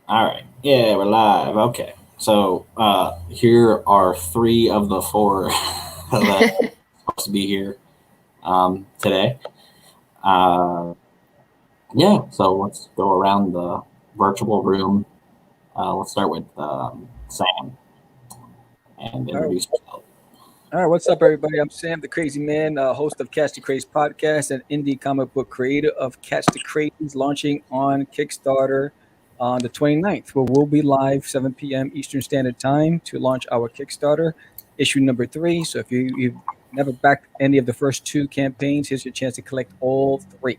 All right. Yeah, we're live. Okay. So here are three of the four that are supposed to be here today. Uh, yeah, so let's go around the virtual room. Let's start with Sam and All right. introduce yourself. All right, what's up, everybody? I'm Sam, the Crazy Man, host of Catch the Craze podcast and indie comic book creator of Catch the Craze, launching on Kickstarter on the 29th, where we'll be live 7 p.m. Eastern Standard Time to launch our Kickstarter, issue number 3. So if you've never backed any of the first 2 campaigns, here's your chance to collect all 3.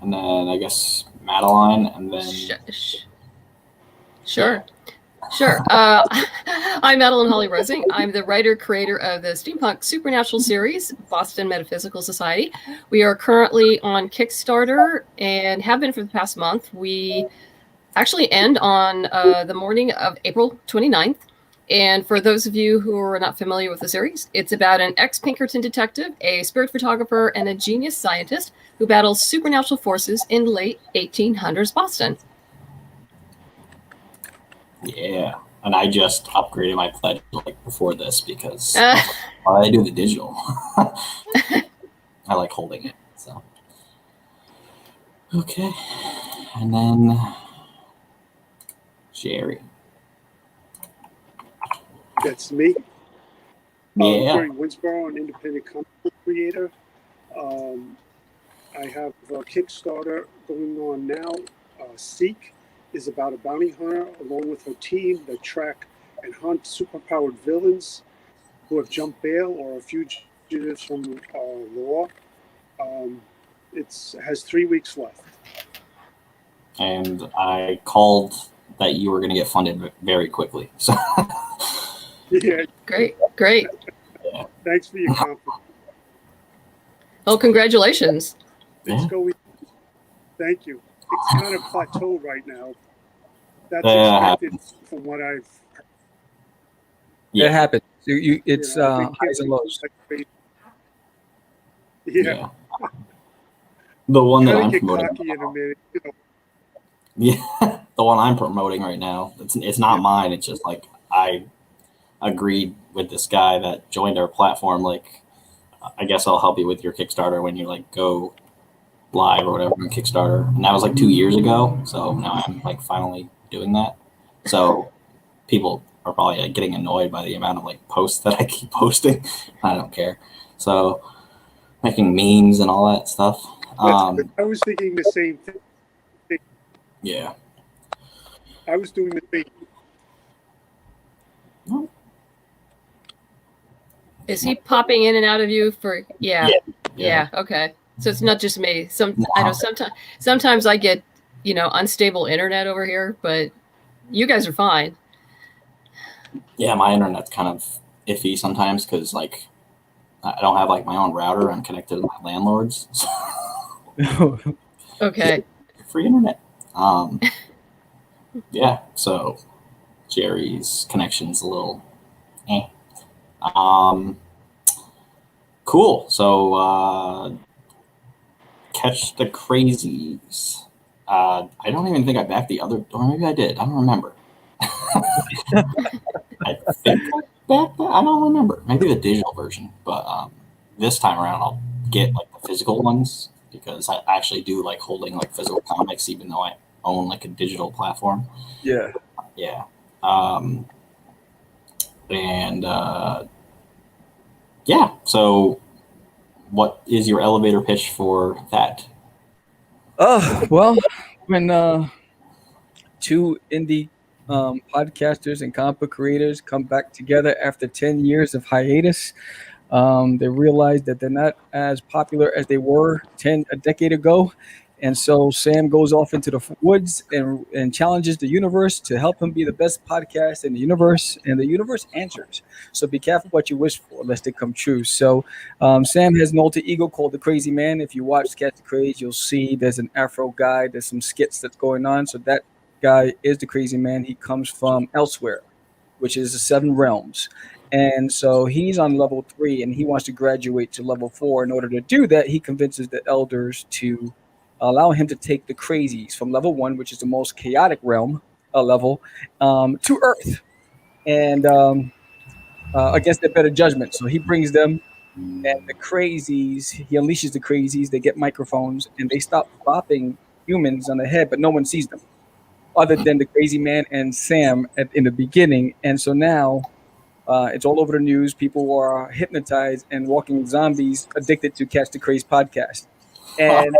And then I guess Madeline, and then Sure. Sure. I'm Madeline Holly Rosing. I'm the writer-creator of the Steampunk Supernatural series, Boston Metaphysical Society. We are currently on Kickstarter and have been for the past month. We actually end on the morning of April 29th. And for those of you who are not familiar with the series, it's about an ex-Pinkerton detective, a spirit photographer, and a genius scientist who battles supernatural forces in late 1800s Boston. yeah. And I just upgraded my pledge like before this because I do the digital. I like holding it. So okay, and then Jerry. That's me. Yeah. Jerry Winsborough, an independent comic book creator. I have a Kickstarter going on now. Seek is about a bounty hunter along with her team that track and hunt superpowered villains who have jumped bail or are fugitives from law. It has 3 weeks left. And I called that you were going to get funded very quickly. So Yeah, Great. yeah. thanks for your confidence. Well, congratulations. Let's Yeah. go with. Thank you. It's kind of plateau right now. That's Yeah. expected from what I've heard. It happens. It's You know, I've been highs and lows. Yeah, The one that gotta I'm get promoting. cocky in a minute. You know. Yeah, the one I'm promoting right now. It's not mine. It's just like I agreed with this guy that joined our platform. Like, I guess I'll help you with your Kickstarter when you like go live or whatever on Kickstarter. And that was like 2 years ago. So now I'm like finally doing that. So people are probably like getting annoyed by the amount of like posts that I keep posting. I don't care. So making memes and all that stuff. I was thinking the same thing. Yeah. I was doing the same. Is he popping in and out of you for? Yeah. Okay. So it's not just me. I know sometimes I get unstable internet over here, but you guys are fine. Yeah, my internet's kind of iffy sometimes because like I don't have like my own router. I'm connected to my landlord's. So Okay. free internet. Yeah, so Jerry's connection's a little cool. So Catch the Crazies. I don't even think I backed the other, or maybe I did. I don't remember. I think I backed that. I don't remember. Maybe the digital version, but this time around I'll get like the physical ones because I actually do like holding like physical comics, even though I own like a digital platform. Yeah. Yeah. And yeah. So, what is your elevator pitch for that? Well, when 2 indie podcasters and comic book creators come back together after 10 years of hiatus, they realize that they're not as popular as they were a decade ago. And so Sam goes off into the woods and challenges the universe to help him be the best podcast in the universe. And the universe answers. So be careful what you wish for, lest it come true. So Sam has an alter ego called the Crazy Man. If you watch Catch the Craze, you'll see there's an Afro guy. There's some skits that's going on. So that guy is the Crazy Man. He comes from elsewhere, which is the 7 realms. And so he's on level 3 and he wants to graduate to level 4. In order to do that, he convinces the elders to allow him to take the crazies from level 1, which is the most chaotic realm level, to Earth. And against their better judgment. So he brings them, and the crazies, he unleashes the crazies. They get microphones and they stop bopping humans on the head, but no one sees them other than the crazy man and Sam in the beginning. And so now it's all over the news. People are hypnotized and walking zombies addicted to Catch the Craze podcast. And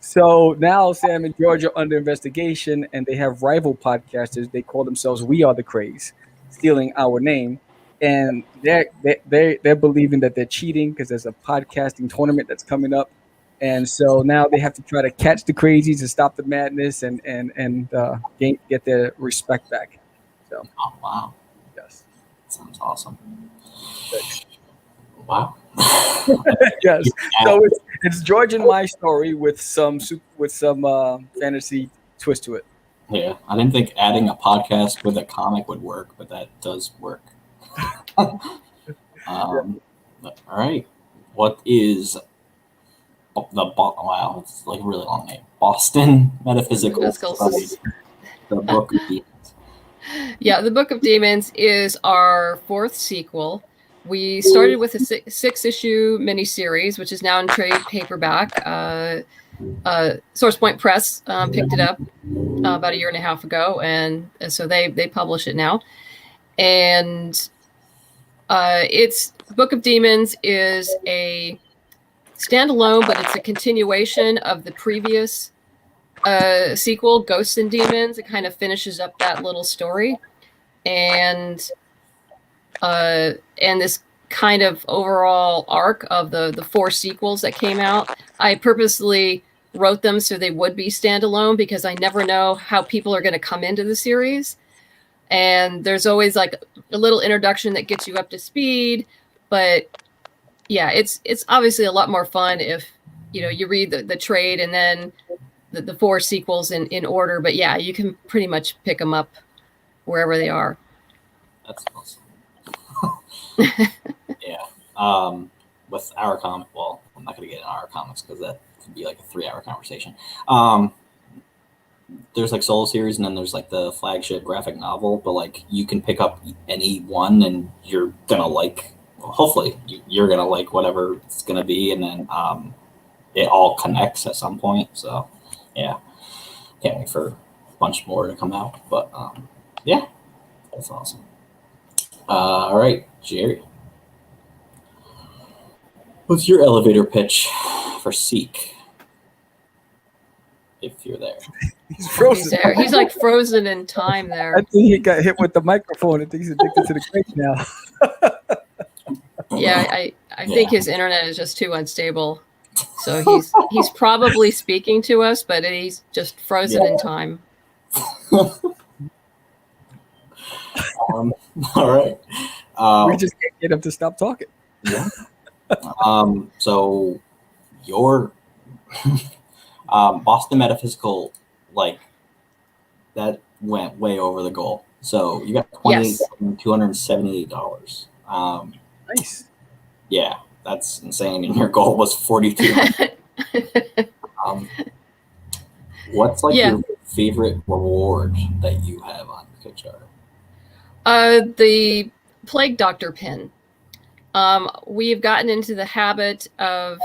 so now Sam and George are under investigation, and they have rival podcasters. They call themselves We Are the Craze, stealing our name. And they're believing that they're cheating because there's a podcasting tournament that's coming up. And so now they have to try to catch the crazies and stop the madness and get their respect back. So, Oh, wow. yes. Sounds awesome. Wow. Yes. So it's George and my story with some fantasy twist to it. Yeah, I didn't think adding a podcast with a comic would work, but that does work. All right. What is wow, it's like a really long name. Boston Metaphysical Society. The Book of Demons. Yeah, the Book of Demons is our 4th sequel. We started with a 6-issue miniseries, which is now in trade paperback. Source Point Press picked it up about a year and a half ago, and so they publish it now. And it's Book of Demons is a standalone, but it's a continuation of the previous sequel, Ghosts and Demons. It kind of finishes up that little story, and this kind of overall arc of the 4 sequels that came out. I purposely wrote them so they would be standalone because I never know how people are going to come into the series. And there's always like a little introduction that gets you up to speed. But yeah, it's obviously a lot more fun if, you read the trade and then the 4 sequels in order. But yeah, you can pretty much pick them up wherever they are. That's awesome. Yeah. With our comic, well, I'm not going to get into our comics because that could be like a 3-hour conversation. There's like solo series and then there's like the flagship graphic novel, but like you can pick up any one and you're gonna like, hopefully you're gonna like whatever it's gonna be, and then it all connects at some point. So yeah, can't wait for a bunch more to come out. But yeah, that's awesome. All right, Jerry, what's your elevator pitch for Seek? If you're there. He's frozen. He's there. He's like frozen in time there. I think he got hit with the microphone. I think he's addicted to the craze now. Yeah, I think his internet is just too unstable. So he's probably speaking to us, but he's just frozen in time. All right. We just can't get him to stop talking. Yeah. So your Boston Metaphysical, like, that went way over the goal. So you got $278. Nice. Yeah, that's insane. And your goal was $4,200. What's like your favorite reward that you have on Kickstarter? The Plague Doctor pin. We've gotten into the habit of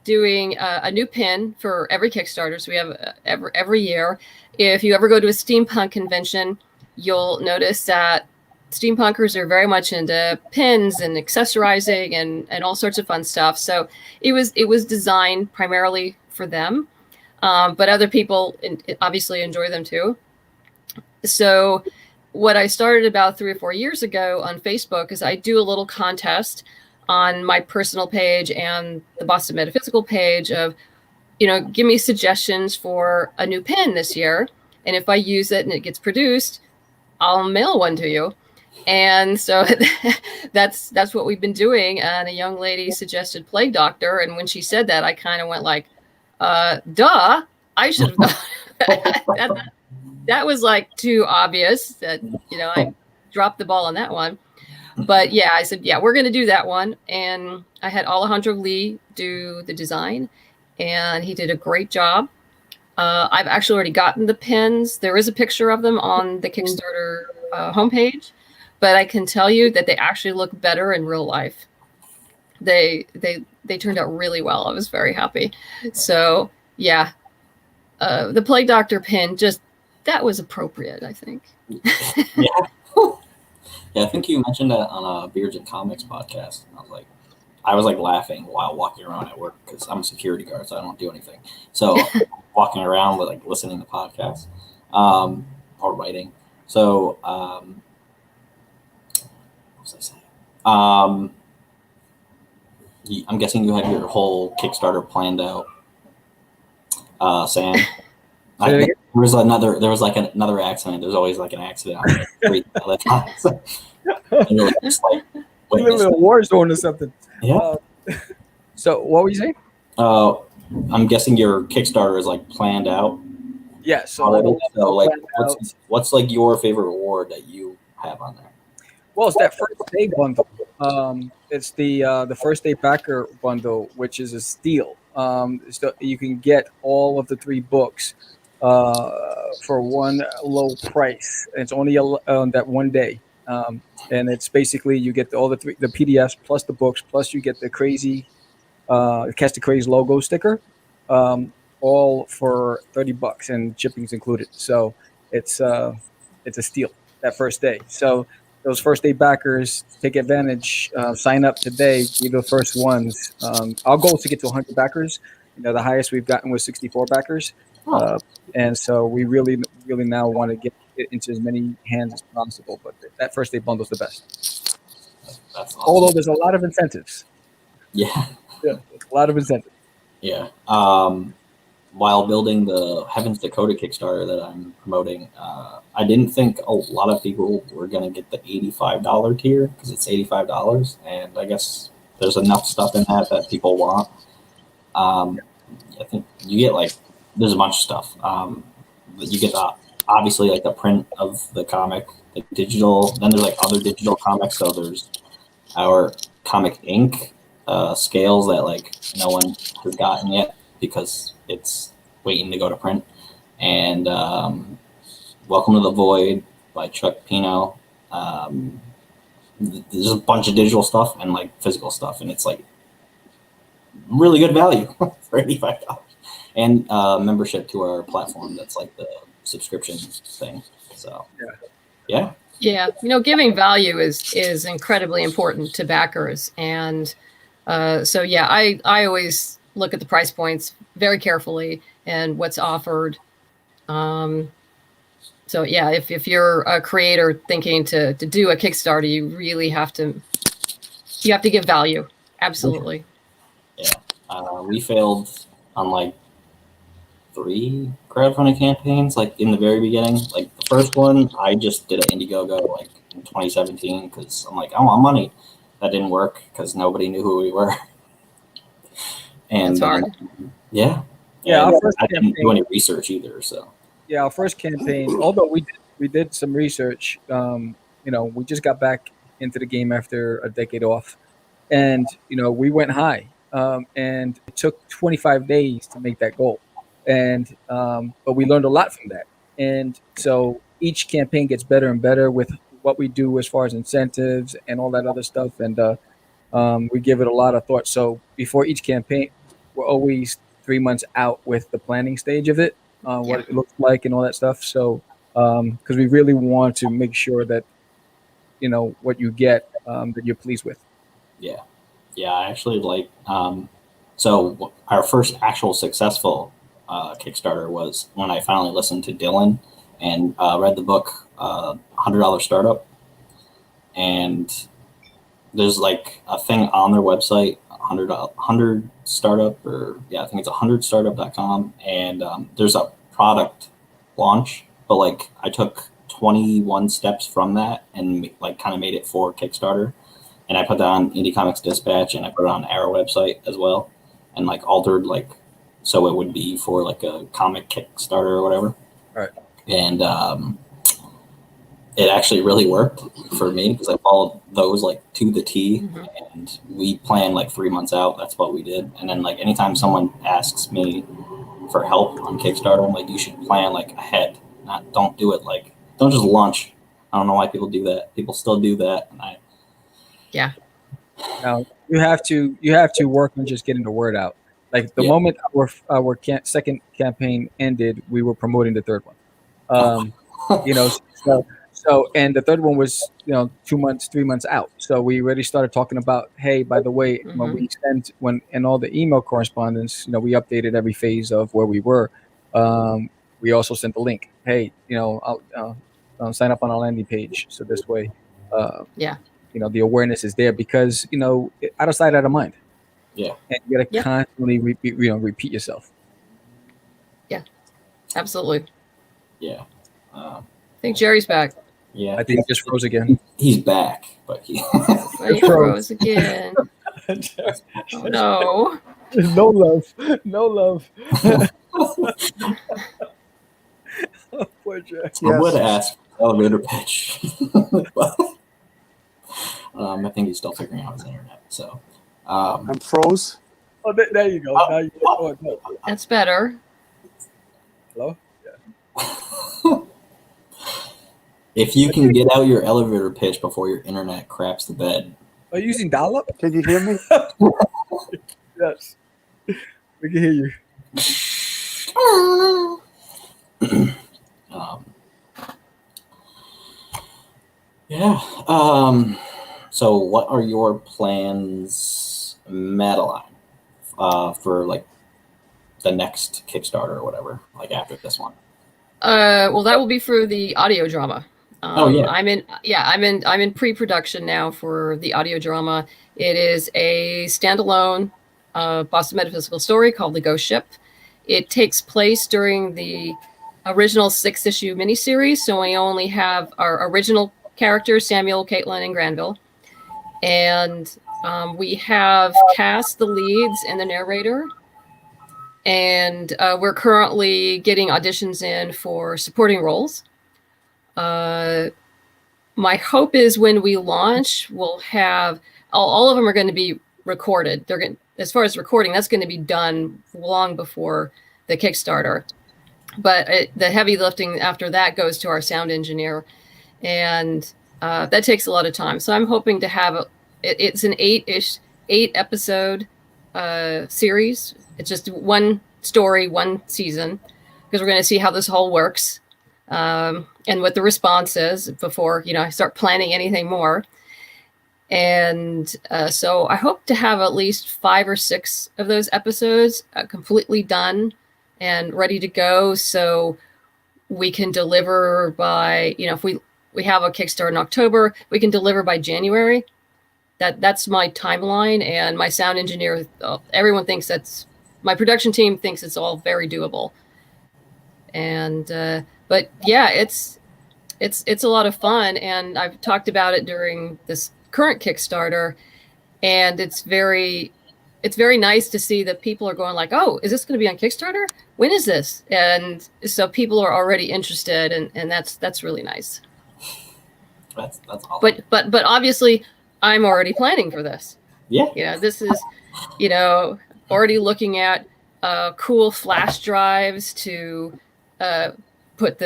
doing a new pin for every Kickstarter. So we have every year. If you ever go to a steampunk convention, you'll notice that steampunkers are very much into pins and accessorizing and all sorts of fun stuff. So it was designed primarily for them, but other people obviously enjoy them too. So what I started about 3 or 4 years ago on Facebook is I do a little contest on my personal page and the Boston Metaphysical page of, give me suggestions for a new pin this year. And if I use it and it gets produced, I'll mail one to you. And so that's what we've been doing. And a young lady suggested Plague Doctor. And when she said that, I kind of went like, duh, I should have that was like too obvious that, I dropped the ball on that one. But yeah, I said, yeah, we're going to do that one. And I had Alejandro Lee do the design, and he did a great job. I've actually already gotten the pins. There is a picture of them on the Kickstarter homepage, but I can tell you that they actually look better in real life. They turned out really well. I was very happy. So yeah, the Plague Doctor pin, just that was appropriate, I think. Yeah, I think you mentioned that on a Beards and Comics podcast. And I was like laughing while walking around at work because I'm a security guard, so I don't do anything. So walking around with like listening to podcasts or writing. So what was I saying? I'm guessing you had your whole Kickstarter planned out, Sam. There was another accident. There's always like an accident on the street all the time. So, really just like we live in a war zone or something. Yeah. So what were you saying? I'm guessing your Kickstarter is like planned out. Yeah. So like, what's like your favorite reward that you have on there? Well, it's that first day bundle. It's the first day backer bundle, which is a steal. So you can get all of the 3 books for one low price. It's only on that one day, and it's basically you get all the PDFs plus the books plus you get the crazy Catch the Craze logo sticker, all for $30 and shipping's included. So it's a steal that first day. So those first day backers, take advantage. Sign up today. Be the first ones. Our goal is to get to 100 backers. The highest we've gotten was 64 backers, and so we really now want to get it into as many hands as possible. But that first day bundle is the best. That's awesome. Although there's a lot of incentives. Yeah, a lot of incentives. Yeah. While building the Heaven's Dakota Kickstarter that I'm promoting, I didn't think a lot of people were going to get the $85 tier because it's $85, and I guess there's enough stuff in that people want. I think you get there's a bunch of stuff. You get obviously the print of the comic, the digital. Then there's other digital comics. So there's our Comic Ink scales that no one has gotten yet because it's waiting to go to print. And Welcome to the Void by Chuck Pino. There's a bunch of digital stuff and physical stuff, and it's really good value for $85. And membership to our platform that's the subscription thing. So yeah. Giving value is incredibly important to backers, and so yeah, I always look at the price points very carefully and what's offered. So yeah, if you're a creator thinking to do a Kickstarter, you really have to give value. Absolutely. Yeah. We failed on 3 crowdfunding campaigns in the very beginning. The first one, I just did an Indiegogo in 2017 because I'm I want money. That didn't work because nobody knew who we were. And that's hard. Yeah, I didn't do any research either. So yeah, our first campaign, although we did some research, we just got back into the game after a decade off, and we went high, and it took 25 days to make that goal, and but we learned a lot from that, and so each campaign gets better and better with what we do as far as incentives and all that other stuff, and we give it a lot of thought. So before each campaign, we're always 3 months out with the planning stage of it, what it looks like and all that stuff. So because we really want to make sure that what you get that you're pleased with. Yeah, I actually so our first actual successful Kickstarter was when I finally listened to Dylan and read the book $100 Startup, and there's a thing on their website, 100 startup, or I think it's 100startup.com, and there's a product launch, but I took 21 steps from that and kind of made it for Kickstarter, and I put that on Indie Comics Dispatch, and I put it on our website as well, and altered so it would be for a comic Kickstarter or whatever. Right. And it actually really worked for me because I followed those like to the T, and we planned like 3 months out. That's what we did. And then like anytime someone asks me for help on Kickstarter, I'm like, you should plan like ahead. Don't do it like, don't just launch. I don't know why people do that. People still do that. And Now you have to work on just getting the word out. Like the moment our second campaign ended, we were promoting the third one. You know, so and the third one was 2 months, 3 months out. So we already started talking about, hey, by the way, when we sent in all the email correspondence, we updated every phase of where we were. We also sent the link. Hey, I'll sign up on our landing page. So this way, the awareness is there because out of sight, out of mind. Yeah, and you gotta constantly repeat yourself. Yeah, absolutely. Yeah. I think Jerry's back. Yeah, I think he just froze again. He's back, but he froze again. Oh no! No love, no love. Oh, poor Jack. I would ask elevator pitch. But, I think he's still figuring out his internet. So I'm froze. Oh, there you go. Now you go. No. That's better. Hello? Yeah. If you can get out your elevator pitch before your internet craps the bed. Are you using dial-up? Can you hear me? Yes. We can hear you. So what are your plans, Madeline, for like the next Kickstarter or whatever, like after this one? Well, that will be for the audio drama. I'm in pre-production now for the audio drama. It is a standalone Boston metaphysical story called The Ghost Ship. It takes place during the original 6-issue miniseries, so we only have our original characters, Samuel, Caitlin, and Granville. And we have cast the leads and the narrator. And we're currently getting auditions in for supporting roles. My hope is when we launch, we'll have all of them are going to be recorded. They're going, as far as recording, that's going to be done long before the Kickstarter. But the heavy lifting after that goes to our sound engineer, and that takes a lot of time. So I'm hoping to have it's an 8 episode series. It's just one story, one season, because we're going to see how this whole works. And what the response is before, I start planning anything more. And so I hope to have at least 5 or 6 of those episodes completely done and ready to go. So we can deliver by, if we have a Kickstarter in October, we can deliver by January. That's my timeline. And my sound engineer, everyone thinks my production team thinks it's all very doable. And, but yeah, it's a lot of fun, and I've talked about it during this current Kickstarter, and it's very nice to see that people are going like, "Oh, is this going to be on Kickstarter? When is this?" And so people are already interested, and that's really nice. That's awesome. But obviously, I'm already planning for this. Yeah. This is, already looking at cool flash drives to put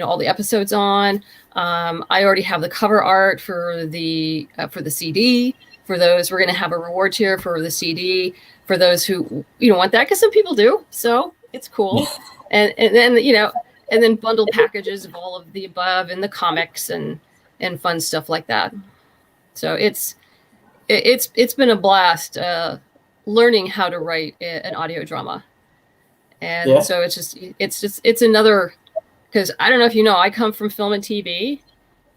all the episodes on. I already have the cover art for the CD. For those, we're going to have a reward tier for the CD for those who want that, because some people do. So it's cool. and then bundle packages of all of the above and the comics and fun stuff like that. So it's been a blast learning how to write an audio drama. And so it's another, because I don't know if I come from film and TV,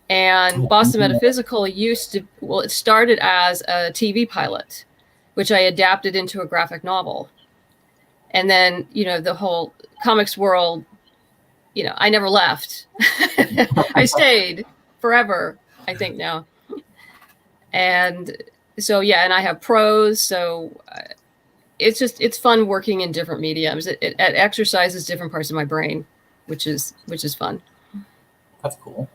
and Boston Metaphysical it started as a TV pilot, which I adapted into a graphic novel. And then, the whole comics world, I never left. I stayed forever, I think now. And so, and I have prose. So it's fun working in different mediums. It exercises different parts of my brain, which is fun. That's cool.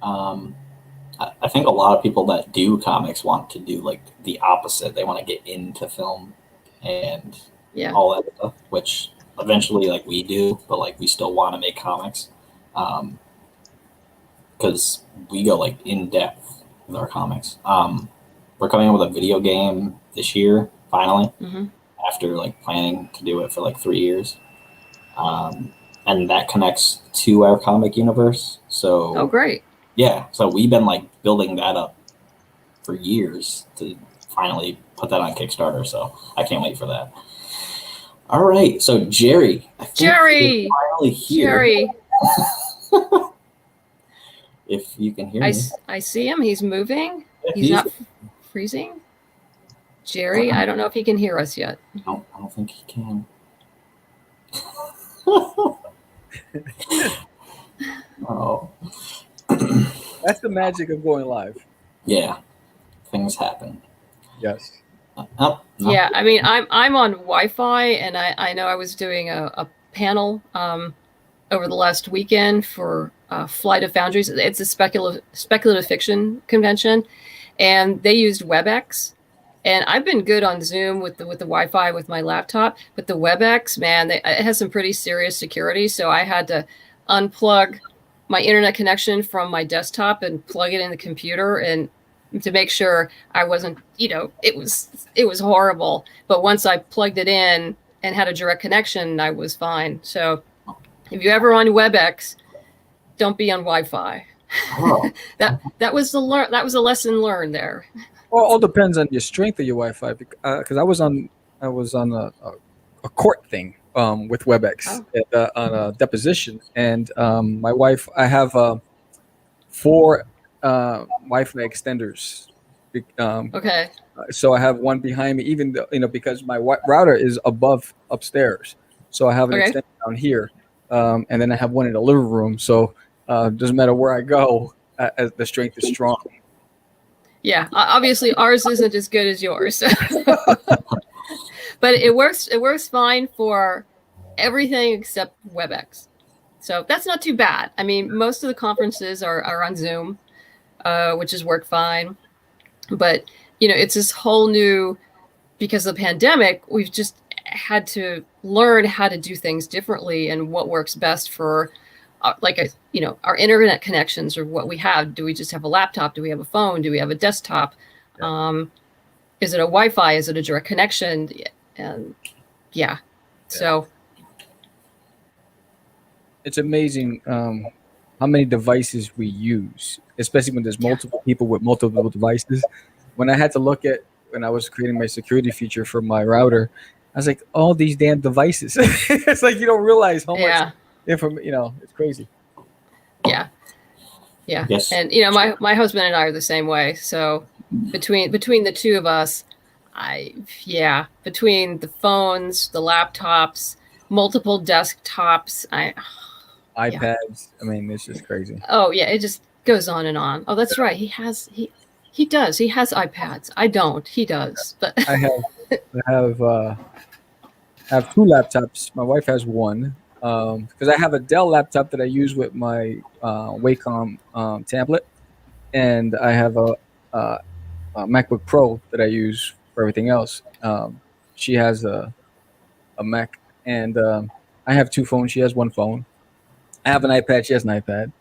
I think a lot of people that do comics want to do like the opposite. They want to get into film and all that stuff, which eventually like we do, but like we still want to make comics because we go like in depth with our comics. We're coming up with a video game this year, finally, after like planning to do it for like 3 years. And that connects to our comic universe. So, oh, great. Yeah. So we've been like building that up for years to finally put that on Kickstarter. So I can't wait for that. All right. So Jerry. I think you're finally here. Jerry. If you can hear me. I see him. He's moving. He's not freezing. Jerry, I don't know if he can hear us yet. I don't think he can. Oh. That's the magic of going live. Yeah. Things happen. Yes. No. Yeah, I mean, I'm on Wi-Fi, and I know I was doing a panel over the last weekend for Flight of Foundries. It's a speculative fiction convention, and they used WebEx. And I've been good on Zoom with the Wi-Fi with my laptop, but the WebEx, man, it has some pretty serious security. So I had to unplug my internet connection from my desktop and plug it in the computer, and to make sure I wasn't, it was horrible. But once I plugged it in and had a direct connection, I was fine. So if you're ever on WebEx, don't be on Wi-Fi. Oh. that was a lesson learned there. Well, it all depends on your strength of your Wi-Fi. Because I was on a court thing with WebEx on a deposition, and my wife. I have 4 Wi-Fi extenders. Okay. So I have one behind me, even though, because my router is upstairs. So I have an extender down here, and then I have one in the living room. So it doesn't matter where I go, the strength is strong. Yeah, obviously ours isn't as good as yours, but it works. It works fine for everything except WebEx, so that's not too bad. I mean, most of the conferences are on Zoom, which has worked fine. But it's this whole new, because of the pandemic, we've just had to learn how to do things differently and what works best for. Our internet connections, or what we have. Do we just have a laptop? Do we have a phone? Do we have a desktop? Yeah. Is it a Wi-Fi? Is it a direct connection? And so it's amazing how many devices we use, especially when there's multiple people with multiple devices. When I had to look at when I was creating my security feature for my router, I was like, all these damn devices. It's like you don't realize how much. It's crazy. Yeah. Yes. And my husband and I are the same way. So between the two of us, between the phones, the laptops, multiple desktops, iPads. I mean, it's just crazy. Oh yeah, it just goes on and on. Oh, that's right. He has iPads. I don't. He does. But I have 2 laptops. My wife has one. Because I have a Dell laptop that I use with my Wacom tablet, and I have a MacBook Pro that I use for everything else. She has a Mac, and I have 2 phones. She has 1 phone. I have an iPad. She has an iPad.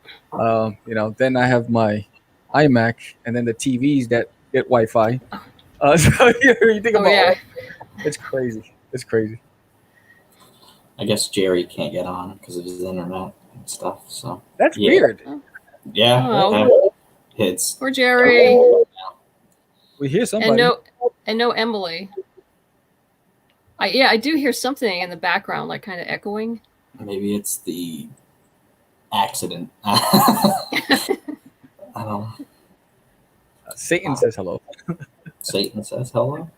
Then I have my iMac, and then the TVs that get Wi-Fi. So you think about it. It's crazy. It's crazy. I guess Jerry can't get on because of his internet and stuff. So that's weird. Yeah, oh. It's poor Jerry. We hear somebody. And no Emily. I do hear something in the background, like kind of echoing. Maybe it's the accident. I don't know. Satan says hello. Satan says hello.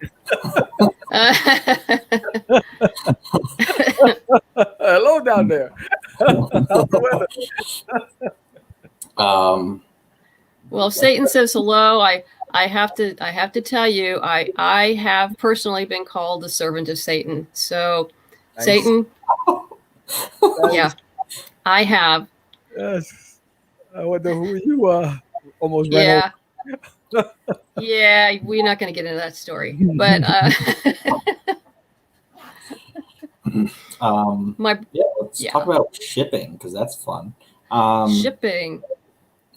Hello down there. Well, if Satan says hello, I have to tell you, I have personally been called the servant of Satan. So, nice. Satan, yeah, I have. Yes. I wonder who you almost ran Yeah. Yeah, we're not going to get into that story. But let's talk about shipping because that's fun. Shipping.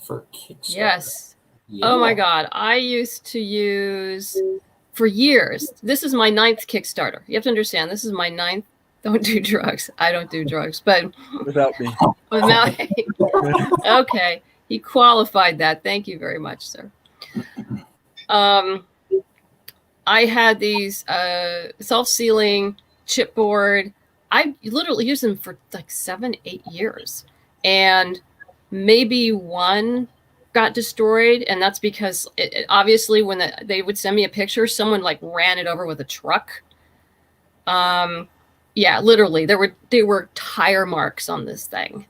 For Kickstarter. Yes. Yeah. Oh my God. I used to use for years. This is my 9th Kickstarter. You have to understand, this is my 9th. Don't do drugs. I don't do drugs, but without me. Okay. He qualified that. Thank you very much, sir. I had these self-sealing chipboard. I literally used them for like 7-8 years, and maybe one got destroyed, and that's because obviously when they would send me a picture, someone like ran it over with a truck. Yeah, literally there were tire marks on this thing.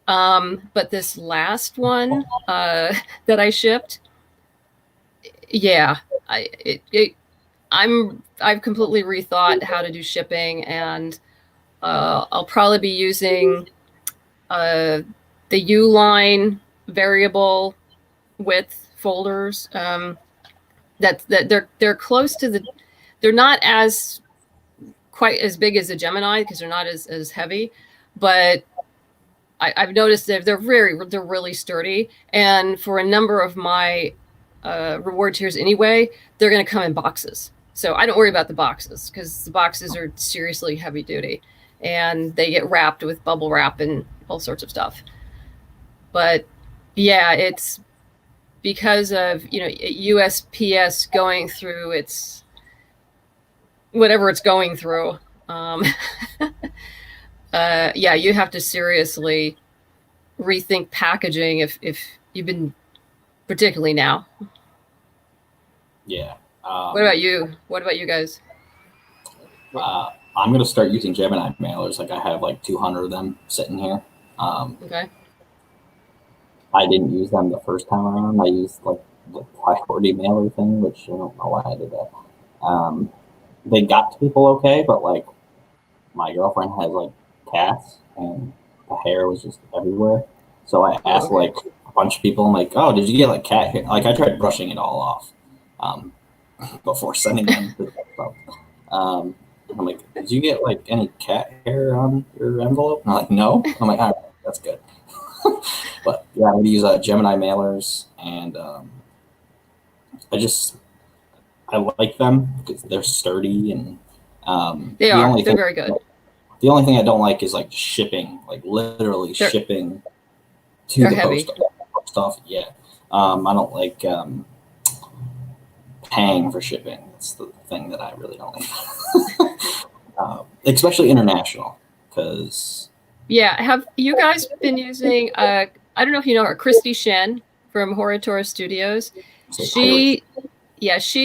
But this last one that I shipped, yeah, I've completely rethought how to do shipping, and I'll probably be using the Uline variable width folders. That they're close to they're not as quite as big as the Gemini because they're not as heavy, but I've noticed that they're really sturdy, and for a number of my reward tiers anyway, they're going to come in boxes. So I don't worry about the boxes because the boxes are seriously heavy duty and they get wrapped with bubble wrap and all sorts of stuff. But yeah, it's because of, USPS going through its whatever it's going through. Yeah, you have to seriously rethink packaging if you've been, particularly now. Yeah. What about you? What about you guys? I'm gonna start using Gemini mailers. Like I have like 200 of them sitting here. Okay. I didn't use them the first time around. I used like the priority mailer thing, which I don't know why I did that. They got to people okay, but like my girlfriend has like cats and the hair was just everywhere. So I asked like a bunch of people, I'm like, oh, did you get like cat hair? Like I tried brushing it all off before sending them to stuff. I'm like, did you get like any cat hair on your envelope? And I'm like, no. I'm like, all right, that's good. But yeah, I'm gonna use Gemini mailers, and I like them because they're sturdy and they're very good. The only thing I don't like is like shipping, like literally shipping to the post office. Yeah, I don't like paying for shipping. That's the thing that I really don't like, especially international. Because have you guys been using? I don't know if you know her, Christy Shen from Horatora Studios. She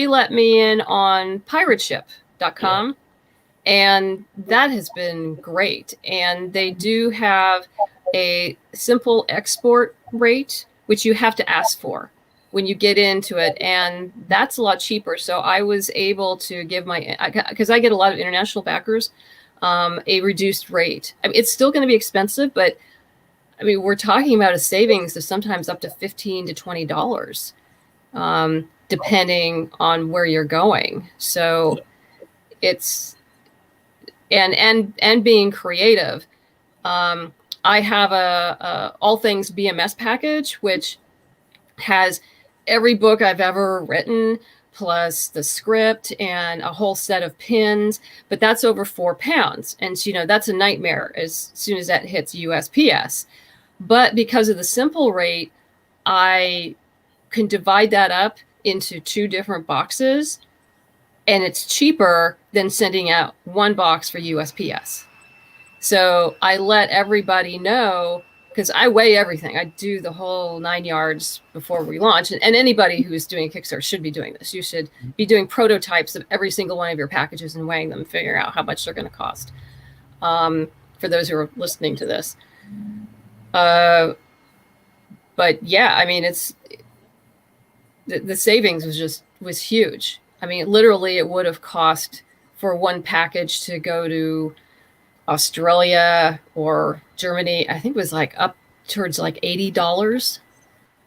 let me in on pirateship.com. Yeah. And that has been great. And they do have a simple export rate, which you have to ask for when you get into it. And that's a lot cheaper. So I was able to give because I get a lot of international backers, a reduced rate. I mean, it's still going to be expensive, but I mean, we're talking about a savings of sometimes up to $15 to $20, depending on where you're going. So it's, and being creative. I have a all things BMS package, which has every book I've ever written, plus the script and a whole set of pins, but that's over £4. And that's a nightmare as soon as that hits USPS. But because of the simple rate, I can divide that up into 2 different boxes, and it's cheaper than sending out one box for USPS. So I let everybody know, because I weigh everything. I do the whole 9 yards before we launch. And anybody who is doing a Kickstarter should be doing this. You should be doing prototypes of every single one of your packages and weighing them and figuring out how much they're going to cost, for those who are listening to this. But yeah, I mean, it's the savings was huge. I mean, literally, it would have cost for one package to go to Australia or Germany, I think it was like up towards like $80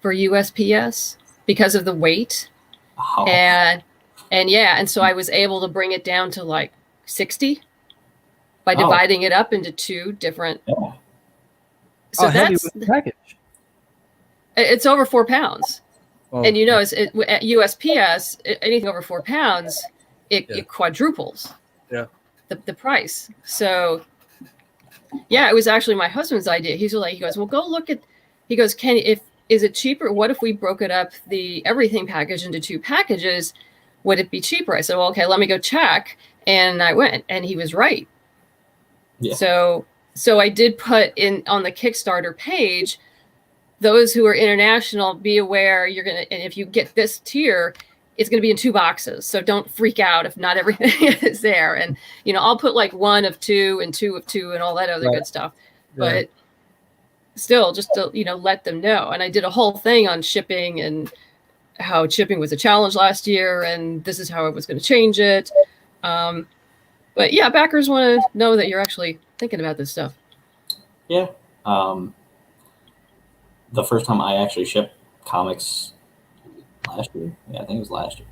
for USPS because of the weight. Oh, And so I was able to bring it down to like 60 by dividing it up into two different. yeah. So heavy was the package. It's over 4 pounds. Oh, And at USPS, anything over 4 pounds, it quadruples the price. So yeah, it was actually my husband's idea. He goes, well, go look at, he goes, is it cheaper? What if we broke it up, the everything package, into 2 packages? Would it be cheaper? I said, well, okay, let me go check. And I went, and he was right. Yeah. So I did put in on the Kickstarter page, those who are international, be aware and if you get this tier, it's going to be in 2 boxes. So don't freak out if not everything is there. And, I'll put like 1 of 2 and 2 of 2 and all that other good stuff. But still, just to, let them know. And I did a whole thing on shipping and how shipping was a challenge last year, and this is how I was going to change it. But yeah, backers want to know that you're actually thinking about this stuff. Yeah. The first time I actually shipped comics last year. Yeah, I think it was last year.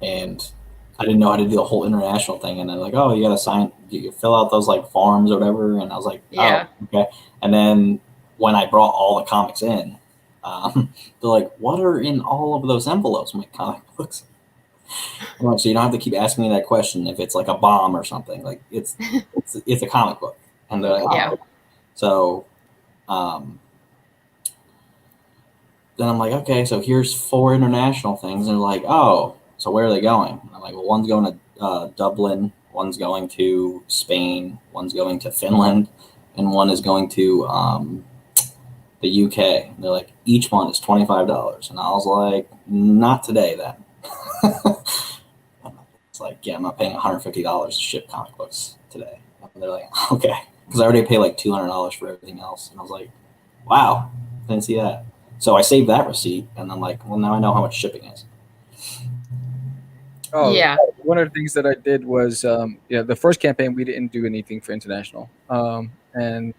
And I didn't know how to do the whole international thing. And they're like, oh, you got to you fill out those like forms or whatever. And I was like, oh, okay. And then when I brought all the comics in, they're like, what are in all of those envelopes? I'm like, comic books. So you don't have to keep asking me that question if it's like a bomb or something. Like it's a comic book. And they're like, oh. Yeah. So then I'm like, okay, so here's 4 international things. And they're like, oh, so where are they going? And I'm like, well, one's going to Dublin, one's going to Spain, one's going to Finland, and one is going to the UK. And they're like, each one is $25. And I was like, not today then. It's like, yeah, I'm not paying $150 to ship comic books today. And they're like, okay. Because I already pay like $200 for everything else. And I was like, wow, didn't see that. So I saved that receipt, and I'm like, well, now I know how much shipping is. Oh, yeah. One of the things that I did was, the first campaign, we didn't do anything for international. And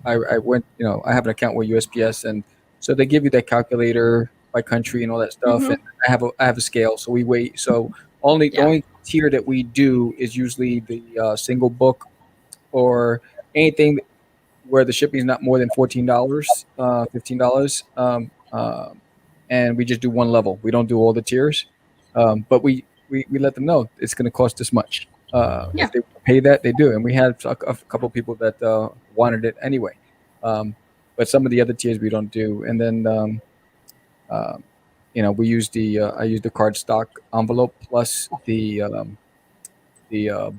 I went, I have an account with USPS, and so they give you that calculator by country and all that stuff. Mm-hmm. And I have a scale, so we wait. So the only tier that we do is usually the single book or anything where the shipping is not more than $14, $15. And we just do one level. We don't do all the tiers. But we let them know it's going to cost this much. If they pay that, they do. And we had a couple of people that wanted it anyway. But some of the other tiers we don't do. And then, we use I use the cardstock envelope plus the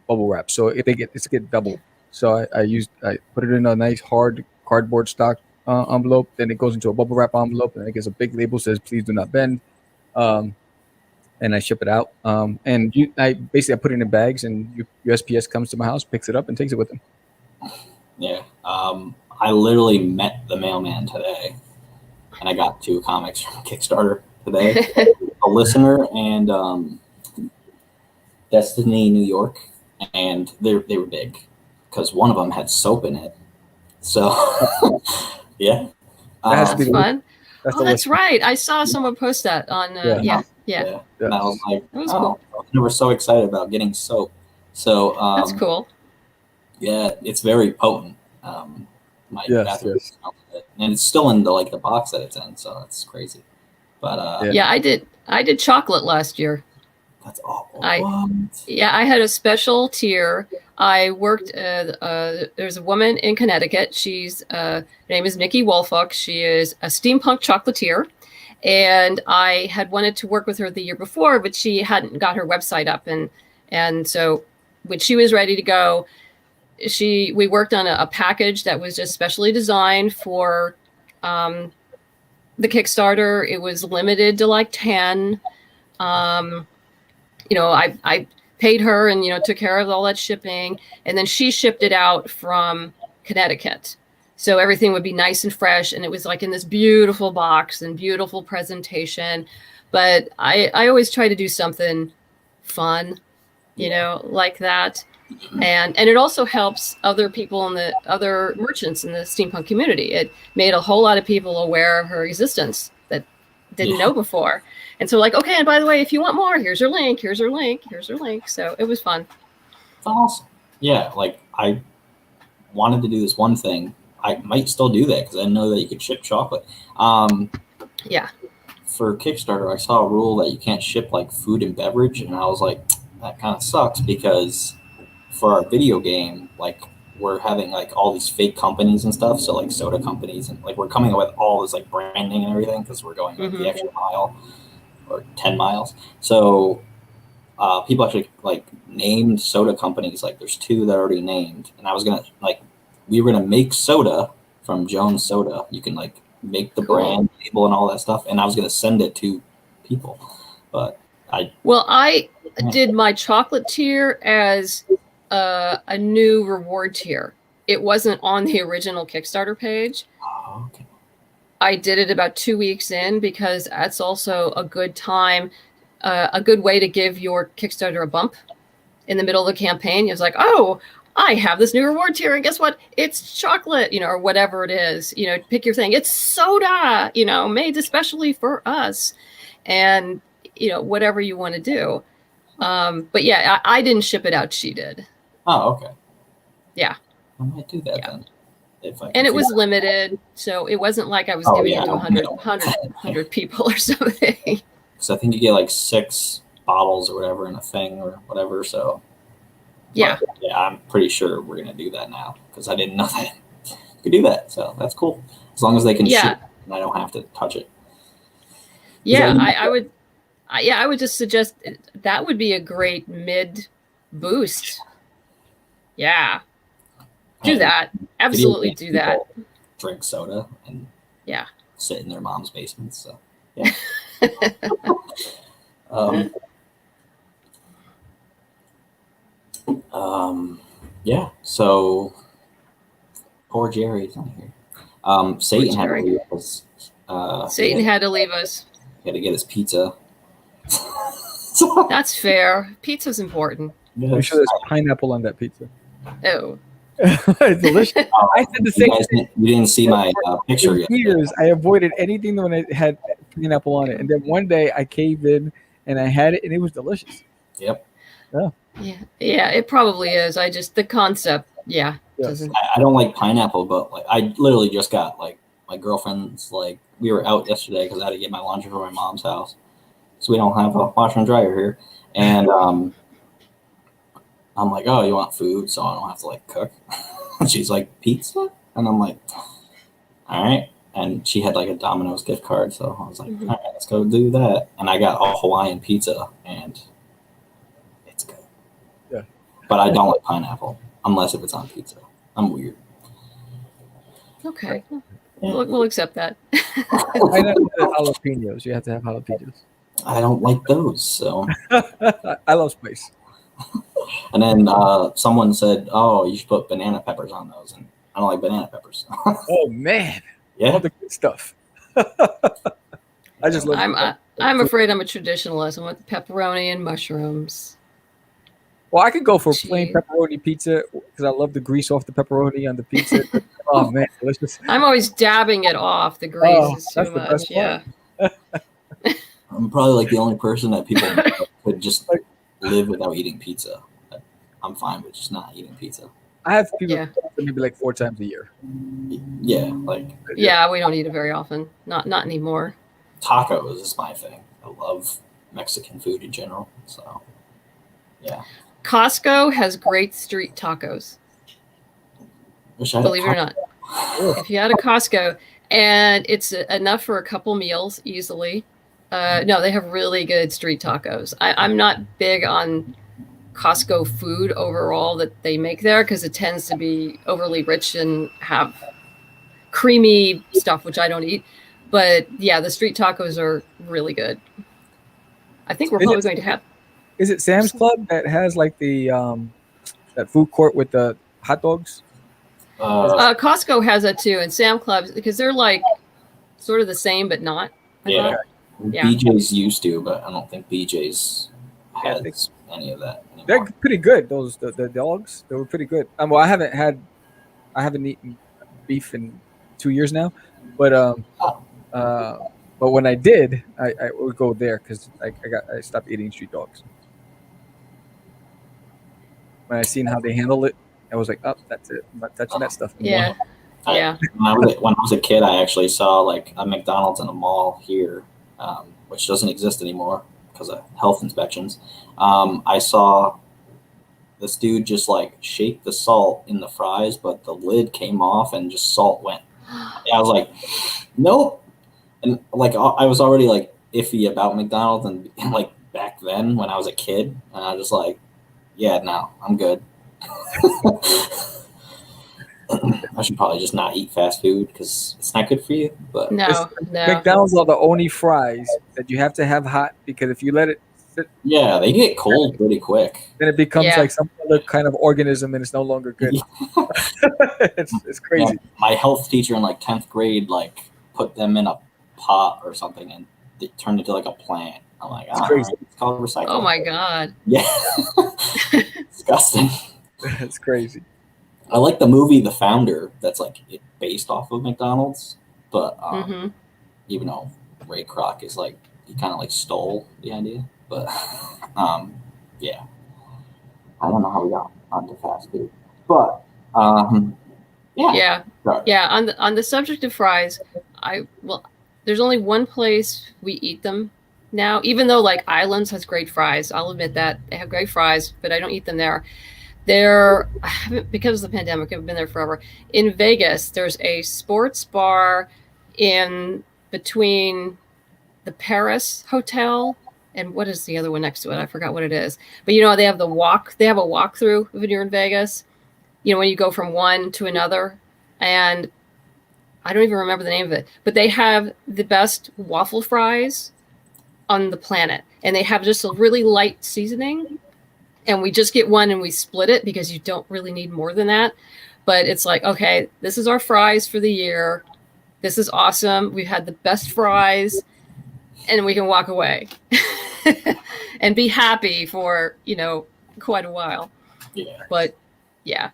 bubble wrap. So it's get double. So I put it in a nice hard cardboard stock envelope. Then it goes into a bubble wrap envelope, and it gets a big label says "Please do not bend." And I ship it out. I put it in bags, and USPS comes to my house, picks it up, and takes it with them. Yeah. I literally met the mailman today, and I got 2 comics from Kickstarter today. A listener and Destiny New York, and they were big because one of them had soap in it. So, yeah. That's fun. That's right. I saw someone post that on. Yeah. And I was like, that was cool. I was so excited about getting soap. So that's cool. Yeah, it's very potent. My bathroom smells it. And it's still in the box that it's in, so that's crazy. But I did chocolate last year. That's awful. I had a special tier. I worked. There's a woman in Connecticut. Her name is Nikki Wolfock. She is a steampunk chocolatier, and I had wanted to work with her the year before, but she hadn't got her website up, and so when she was ready to go, we worked on a package that was just specially designed for the Kickstarter. It was limited to like 10. I paid her and, took care of all that shipping. And then she shipped it out from Connecticut. So everything would be nice and fresh. And it was like in this beautiful box and beautiful presentation. But I always try to do something fun, like that. And it also helps other people in the other merchants in the steampunk community. It made a whole lot of people aware of her existence that didn't know before. And so like, okay, and by the way, if you want more, here's her link, here's her link, here's her link. So it was fun. It's awesome. Yeah, like I wanted to do this one thing. I might still do that because I know that you could ship chocolate. Yeah. For Kickstarter, I saw a rule that you can't ship like food and beverage, and I was like, that kind of sucks because for our video game, like we're having like all these fake companies and stuff, so like soda companies, and like we're coming up with all this like branding and everything because we're going like, the extra mile or 10 miles. So people actually like named soda companies. Like there's 2 that are already named, and I was gonna like we were gonna make soda from Jones Soda. You can like make the brand label and all that stuff, and I was gonna send it to people, but I did my chocolate tier as a new reward tier. It wasn't on the original Kickstarter page. Oh, okay. I did it about 2 weeks in because that's also a good time, a good way to give your Kickstarter a bump in the middle of the campaign. It was like, oh, I have this new reward tier, and guess what? It's chocolate, or whatever it is. Pick your thing. It's soda, made especially for us, and whatever you want to do. But yeah, I didn't ship it out. She did. Oh, okay. Yeah. I might do that then. And it was limited, so it wasn't like I was giving it to 100 people or something. Because I think you get like 6 bottles or whatever in a thing or whatever. So yeah, I'm pretty sure we're gonna do that now because I didn't know that you could do that. So that's cool. As long as they can ship and I don't have to touch it. Yeah, I would. I would just suggest that would be a great mid boost. Yeah. Do that. Absolutely do that. Drink soda and sit in their mom's basements. So yeah. Yeah. So poor Jerry's not here. Satan had to leave us. Satan had to leave us. He had to get his pizza. That's fair. Pizza's important. I'm sure there's pineapple on that pizza. Oh. It's delicious. I said the same thing. You didn't see my picture yet. For years, I avoided anything when it had pineapple on it. And then one day I caved in and I had it and it was delicious. Yep. Yeah, it probably is. The concept, I don't like pineapple, but like I literally just got like my girlfriend's like we were out yesterday because I had to get my laundry from my mom's house. So we don't have a washer and dryer here. And I'm like, oh, you want food? So I don't have to like cook. And she's like, pizza? And I'm like, all right. And she had like a Domino's gift card. So I was like, all right, let's go do that. And I got a Hawaiian pizza and it's good. Yeah. But I don't like pineapple unless if it's on pizza. I'm weird. Okay. We'll accept that. Pineapple and jalapenos. You have to have jalapenos. I don't like those. So I love spice. And then someone said, oh, you should put banana peppers on those. And I don't like banana peppers. Oh, man. Yeah. All the good stuff. I just love I'm afraid I'm a traditionalist. I want the pepperoni and mushrooms. Well, I could go for plain pepperoni pizza because I love the grease off the pepperoni on the pizza. Oh, man. Delicious. I'm always dabbing it off. The grease is too much. Yeah. I'm probably like the only person that people could just live without eating pizza. I'm fine with just not eating pizza. I have people maybe like 4 times a year. Yeah, like we don't eat it very often. Not anymore. Tacos is my thing. I love Mexican food in general. So yeah. Costco has great street tacos. Believe it or not. If you had a Costco and it's enough for a couple meals easily. No, they have really good street tacos. I'm not big on Costco food overall that they make there because it tends to be overly rich and have creamy stuff, which I don't eat. But yeah, the street tacos are really good. I think we're probably going to have. Is it Sam's Club that has like the that food court with the hot dogs? Costco has that too, and Sam Clubs because they're like sort of the same but not. Yeah. BJ's used to, but I don't think BJ's has any of that They're anymore. pretty good. Those the dogs, they were pretty good. Well, I haven't eaten beef in 2 years now, but but when I did, I would go there because I stopped eating street dogs. When I seen how they handle it, I was like, oh, that's it. I'm not touching that stuff anymore. Yeah. Yeah. When I was a kid, I actually saw like a McDonald's in a mall here, which doesn't exist anymore because of health inspections. I saw this dude just like shake the salt in the fries, but the lid came off and just salt went. I was like, nope. And like I was already like iffy about McDonald's and like back then when I was a kid, and I was just like, yeah, no, I'm good. I should probably just not eat fast food because it's not good for you. But No. McDonald's are the only fries that you have to have hot because if you let it sit, yeah, they get cold pretty quick. then it becomes Yeah. like some other kind of organism and it's no longer good. It's crazy. Yeah, my health teacher in like 10th grade like put them in a pot or something and it turned into like a plant. I'm like, It's crazy. It's called recycling. Oh my God. Yeah. Disgusting. It's crazy. I like the movie The Founder that's like based off of McDonald's, but even though Ray Kroc is like he kind of like stole the idea, but yeah, I don't know how we got onto fast food, but Yeah. Sorry. Yeah. On the subject of fries, there's only one place we eat them now, even though like Islands has great fries. I'll admit that they have great fries, but I don't eat them there. I haven't, because of the pandemic, I've been there forever. In Vegas, there's a sports bar in between the Paris Hotel and what is the other one next to it? I forgot what it is. But you know, they have a walkthrough when you're in Vegas, you know, when you go from one to another. And I don't even remember the name of it, but they have the best waffle fries on the planet. And they have just a really light seasoning. And we just get one and we split it because you don't really need more than that. But it's like, okay, this is our fries for the year. This is awesome. We've had the best fries and we can walk away and be happy for, you know, quite a while. Yeah. But yeah.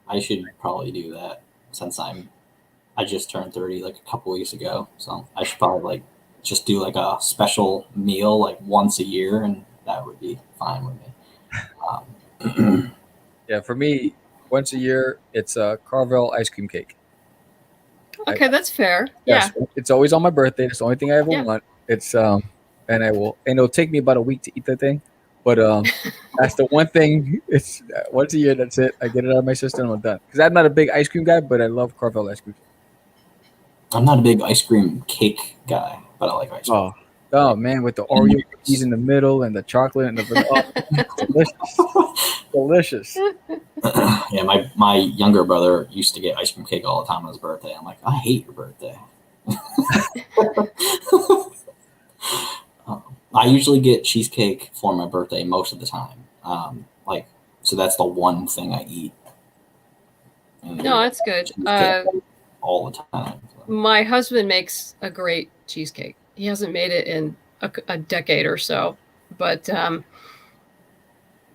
I should probably do that since I just turned 30 like a couple weeks ago. So I should probably like just do like a special meal like once a year and that would be fine with me. Yeah, for me, once a year, it's a Carvel ice cream cake. Okay, that's fair. Yes, Yeah. it's always on my birthday. It's the only thing I ever Yeah. want. It's and it'll take me about a week to eat that thing, but that's the one thing. It's once a year. That's it. I get it out of my system. I'm done. Because I'm not a big ice cream guy, but I love Carvel ice cream. I'm not a big ice cream cake guy, but I like ice cream. Oh man, with the Oreo cookies in the middle and the chocolate and the delicious. Yeah, my younger brother used to get ice cream cake all the time on his birthday. I'm like, I hate your birthday. I usually get cheesecake for my birthday most of the time. So that's the one thing I eat. No, that's good. All the time. My husband makes a great cheesecake. He hasn't made it in a decade or so, but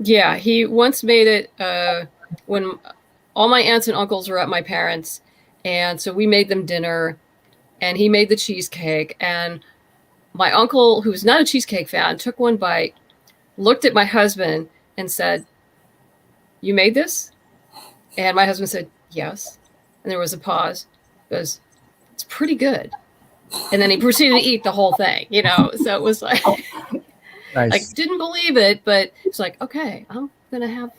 yeah, he once made it when all my aunts and uncles were at my parents', and so we made them dinner, and he made the cheesecake, and my uncle, who's not a cheesecake fan, took one bite, looked at my husband, and said, "You made this?" And my husband said, "Yes," and there was a pause. He goes, "It's pretty good." And then he proceeded to eat the whole thing, you know. So it was like, Nice. like didn't believe it, but it's like, okay, I'm gonna have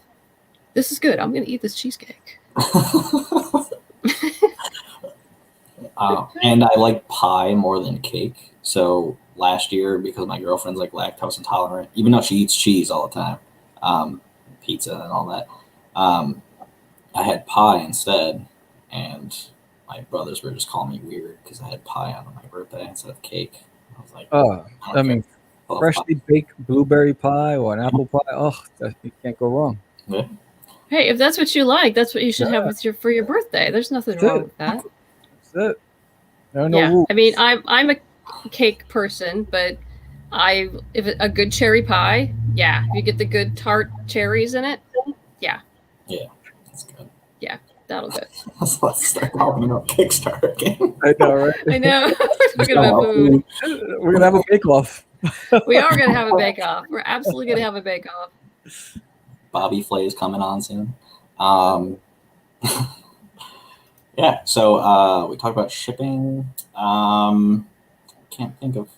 this is good. I'm gonna eat this cheesecake. And I like pie more than cake. So last year, because my girlfriend's like lactose intolerant, even though she eats cheese all the time, pizza and all that, I had pie instead, and my brothers were just calling me weird because I had pie on my birthday instead of cake. I was like, I mean, freshly baked blueberry pie or an apple pie. Oh, you can't go wrong. Yeah. Hey, if that's what you like, that's what you should have with for your birthday. There's nothing That's wrong it. with that. That's it. There are no Yeah, rules. I mean, I'm a cake person, but if a good cherry pie, yeah. If you get the good tart cherries in it, Yeah, that's good. yeah, that'll go. Let's start talking about Kickstarter again. I know, right? I know. We're talking about food. We're gonna have a bake-off. We are going to have a bake-off. We're absolutely going to have a bake-off. Bobby Flay is coming on soon. Yeah, so we talked about shipping. Can't think of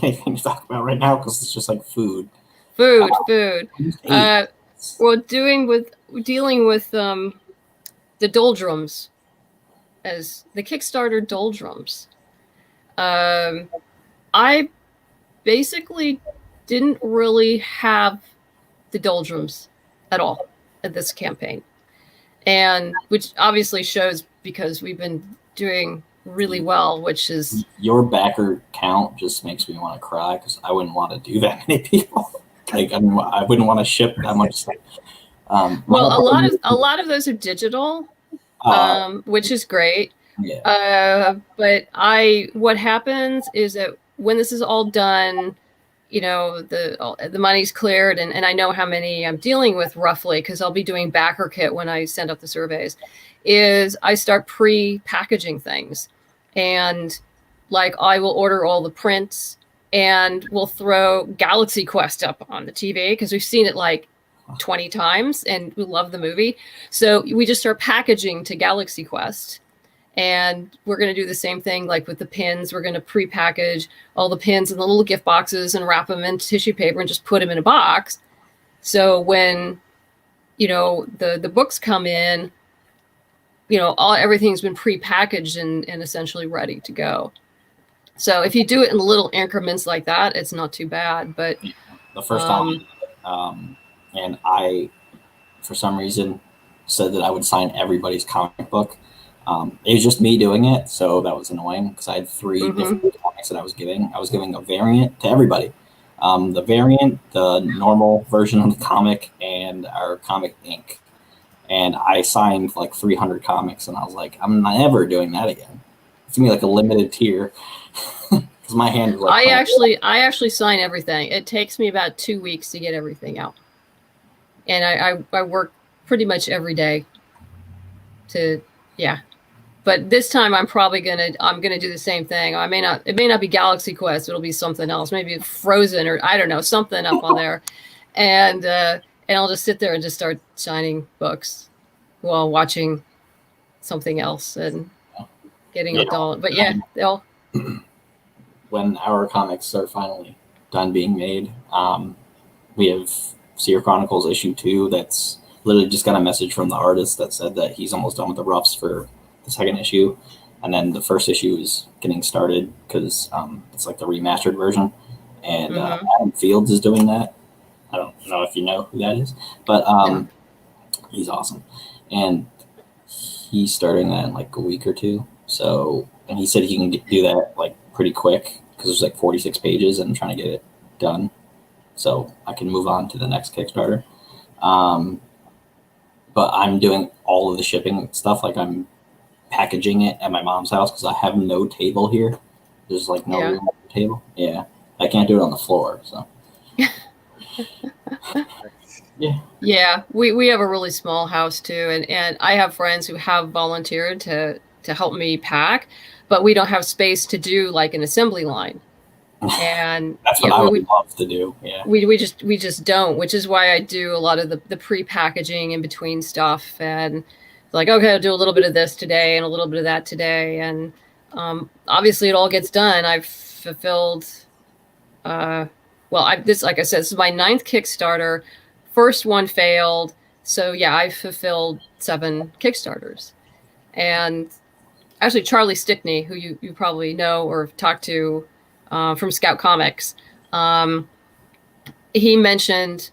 anything to talk about right now because it's just like food. Food. We're dealing with the doldrums, as the Kickstarter doldrums. I basically didn't really have the doldrums at all at this campaign, and which obviously shows because we've been doing really well, which is your backer count just makes me want to cry because I wouldn't want to do that many people. Like I wouldn't want to ship that much stuff. Well, a lot of those are digital, which is great. Yeah. But what happens is that when this is all done, you know, the money's cleared, and I know how many I'm dealing with roughly because I'll be doing backer kit when I send out the surveys. Is I start pre-packaging things, and like I will order all the prints, and we'll throw Galaxy Quest up on the TV because we've seen it like 20 times and we love the movie. So we just start packaging to Galaxy Quest. And we're going to do the same thing like with the pins. We're going to pre-package all the pins in the little gift boxes and wrap them in tissue paper and just put them in a box. So when, you know, the books come in, you know, everything's been pre-packaged and essentially ready to go. So if you do it in little increments like that, it's not too bad. But the first time, and I, for some reason, said that I would sign everybody's comic book. It was just me doing it, so that was annoying because I had 3 different comics that I was giving. I was giving a variant to everybody. The variant, the normal version of the comic, and our comic ink. And I signed like 300 comics, and I was like, I'm never doing that again. It's gonna be like a limited tier. Because my hand is like, I actually sign everything. It takes me about 2 weeks to get everything out. And I work pretty much every day to, yeah. But this time I'm gonna do the same thing. It may not be Galaxy Quest. It'll be something else. Maybe Frozen or I don't know, something up on there. And I'll just sit there and just start signing books while watching something else and getting it done. But yeah, they'll. When our comics are finally done being made, we have Seer Chronicles issue 2 that's literally just got a message from the artist that said that he's almost done with the roughs for the second issue, and then the first issue is getting started because it's like the remastered version, and Adam Fields is doing that. I don't know if you know who that is, but he's awesome, and he's starting that in like a week or 2. So, and he said he can do that like pretty quick because there's like 46 pages and I'm trying to get it done so I can move on to the next Kickstarter. But I'm doing all of the shipping stuff. Like I'm packaging it at my mom's house because I have no table here. There's like no room at the table. Yeah. I can't do it on the floor. So yeah. We have a really small house too. And I have friends who have volunteered to help me pack, but we don't have space to do like an assembly line. And that's what I would love to do. Yeah. We just don't, which is why I do a lot of the pre-packaging in between stuff, and like, okay, I'll do a little bit of this today and a little bit of that today. And obviously it all gets done. I've fulfilled like I said, this is my 9th Kickstarter. First one failed. So yeah, I fulfilled 7 Kickstarters. And actually Charlie Stickney, who you probably know or have talked to from Scout Comics, he mentioned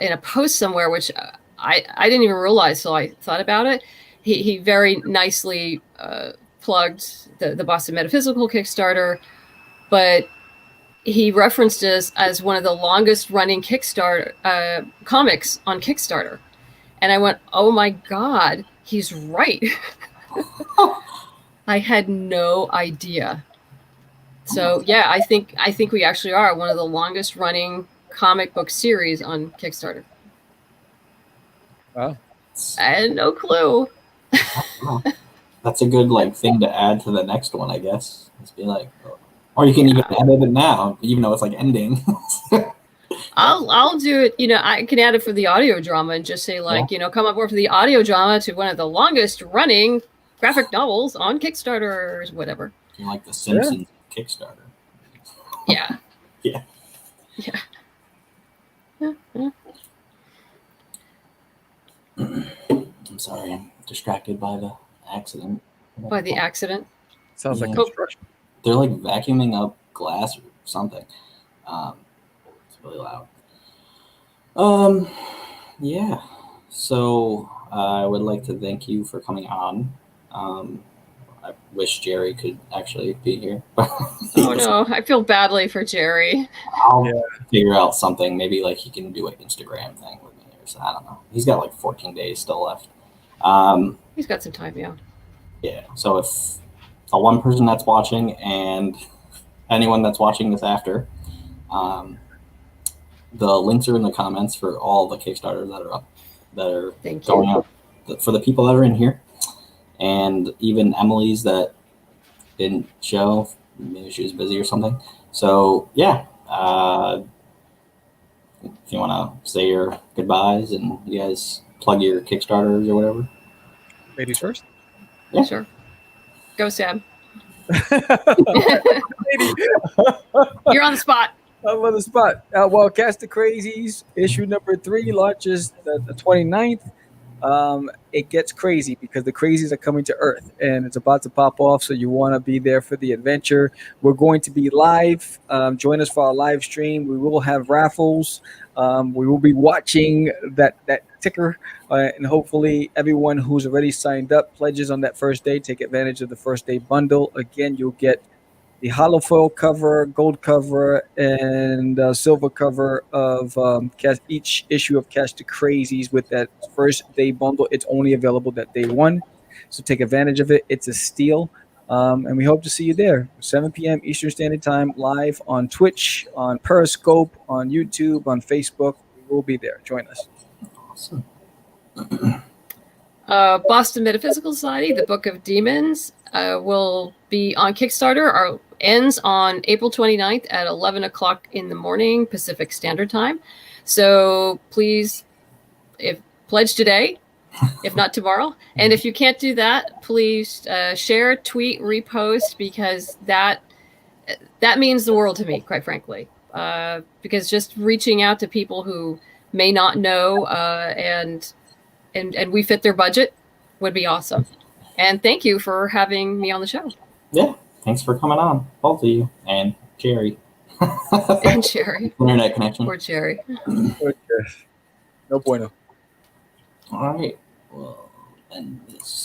in a post somewhere, which I didn't even realize till I thought about it. He very nicely plugged the Boston Metaphysical Kickstarter, but he referenced us as one of the longest running Kickstarter comics on Kickstarter. And I went, oh my God, he's right. I had no idea. So yeah, I think we actually are one of the longest running comic book series on Kickstarter. Wow. I had no clue. That's a good like thing to add to the next one, I guess. Just be like, or you can even edit it now, even though it's like ending. I'll do it. You know, I can add it for the audio drama and just say like, you know, come aboard for the audio drama to one of the longest running graphic novels on Kickstarter or whatever. You're like the Simpsons Kickstarter. Yeah. Yeah. Yeah. I'm sorry, I'm distracted by the accident. By the accident. Sounds like Yeah. construction. They're like vacuuming up glass or something. It's really loud. Yeah. So I would like to thank you for coming on. I wish Jerry could actually be here. Oh no, I feel badly for Jerry. I'll figure out something. Maybe like he can do an Instagram thing with me or something. I don't know. He's got like 14 days still left. He's got some time, yeah. Yeah. So if the one person that's watching and anyone that's watching this after, the links are in the comments for all the Kickstarters that are up, that are Thank going you. up for the people that are in here, and even Emily's that didn't show. Maybe she was busy or something. So yeah, if you want to say your goodbyes and you guys plug your Kickstarters or whatever. Ladies first. Yeah. Sure. Go, Sam. Lady. You're on the spot. I'm on the spot. Well, Cast the Crazies issue number 3 launches the 29th. It gets crazy because the crazies are coming to Earth and it's about to pop off. So you want to be there for the adventure. We're going to be live. Join us for our live stream. We will have raffles. We will be watching that ticker, and hopefully everyone who's already signed up pledges on that first day. Take advantage of the first day bundle. Again, you'll get the hollow foil cover, gold cover, and silver cover of each issue of Catch the Crazies with that first day bundle. It's only available that day one, so take advantage of it. It's a steal, and we hope to see you there. 7 p.m. Eastern Standard Time, live on Twitch, on Periscope, on YouTube, on Facebook. We will be there. Join us. Awesome. Boston Metaphysical Society, the Book of Demons, will be on Kickstarter. Ends on April 29th at 11 o'clock in the morning Pacific Standard Time. So please, pledge today, if not tomorrow. And if you can't do that, please share, tweet, repost, because that means the world to me, quite frankly. Because just reaching out to people who may not know and we fit their budget would be awesome. And thank you for having me on the show. Yeah. Thanks for coming on, both of you, and Jerry. And Jerry. Internet connection. Poor Jerry. No bueno. All right. Well, end this.